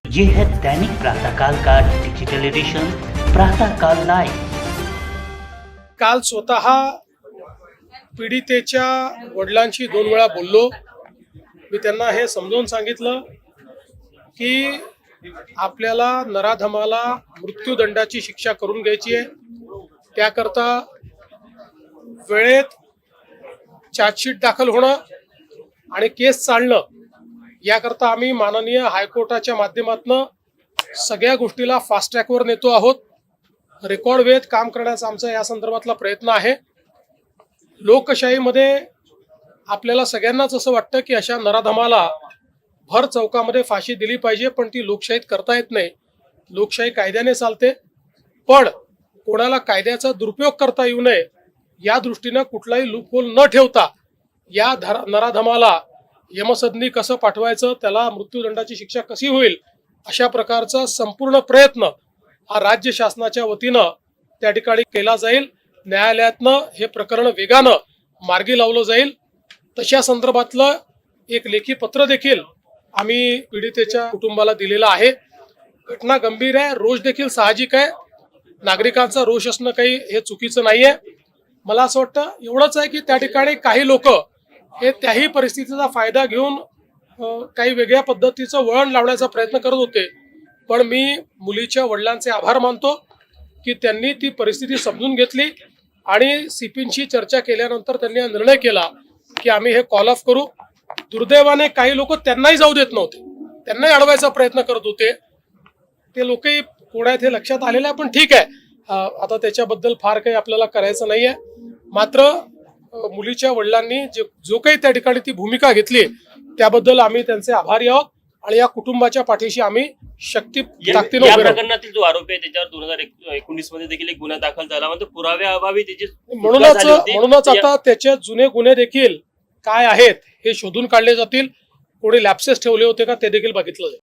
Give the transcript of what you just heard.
ये है दैनिक प्रातःकाल का डिजिटल एडिशन प्रातःकाल लाइव। काल स्वतः पीडितेच्या वडिलांशी 2 वेळा बोललो। मी त्यांना हे समजावून सांगितलं की आपल्याला नराधमाला मृत्यूदंडाची शिक्षा करून घ्यायची आहे। त्याकरता वेळेत चार्जशीट दाखल होणं आणि केस चालणं याकरता आम्ही माननीय हायकोर्टाच्या माध्यमातून सगळ्या गोष्टीला फास्ट ट्रॅकवर नेतो आहोत। रेकॉर्ड वेळेत काम करण्याचा आमचा या संदर्भातला प्रयत्न आहे। लोकशाहीमध्ये आपल्याला सगळ्यांनाच असं वाटतं की अशा नराधमाला भर चौकामध्ये फाशी दिली पाहिजे, पण ती लोकशाहीत करता येत नाही। लोकशाही कायद्याने चालते, पण कोणाला कायद्याचा दुरुपयोग करता येऊ नये या दृष्टीने कुठलाही लूपहोल न ठेवता या नराधमाला यमसदनी कसं पाठवायचं, त्याला मृत्यूदंडाची शिक्षा कशी होईल, अशा प्रकारचा संपूर्ण प्रयत्न हा राज्य शासनाच्या वतीनं त्या ठिकाणी केला जाईल। न्यायालयातनं हे प्रकरण वेगानं मार्गी लावलं जाईल। तशा संदर्भातलं एक लेखी पत्र देखील आम्ही पीडितेच्या कुटुंबाला दिलेलं आहे। घटना गंभीर आहे, रोष देखील साहजिक आहे। नागरिकांचा रोष असणं काही हे चुकीचं नाहीये। मला असं वाटतं एवढंच आहे की त्या ठिकाणी काही लोक हे त्याही परिस्थितीचा फायदा घेऊन काही वेगळ्या पद्धतीचं वळण लावण्याचा प्रयत्न करत होते, पण मी मुलीच्या वडिलांचे आभार मानतो की त्यांनी ती परिस्थिती समजून घेतली आणि सीपींशी चर्चा केल्यानंतर त्यांनी हा निर्णय केला की आम्ही हे कॉल ऑफ करू। दुर्दैवाने काही लोक त्यांनाही जाऊ देत नव्हते, त्यांनाही अडवायचा प्रयत्न करत होते। ते लोकही कोण आहेत हे लक्षात आलेलं आहे, पण ठीक आहे, आता त्याच्याबद्दल फार काही आपल्याला करायचं नाहीये। मात्र मुलीच्या वडिलांनी जो काही त्या ठिकाणी ती भूमिका घेतली त्याबद्दल आम्ही त्यांचे आभारी आहोत आणि या कुटुंबाच्या पाठीशी आम्ही शक्ती ताकदीने या उभे राहू। प्रकरणातील जो आरोपी आहे त्याच्यावर 2019 मध्ये देखील एक गुन्हा दाखल झाला, म्हणजे पुराव्याअभावी त्याची म्हणूनच आता त्याचे जुने गुन्हे देखील काय आहेत हे शोधून काढले जातील। कोणी लॅप्सेस ठेवले होते का ते देखील बघितलं जाईल।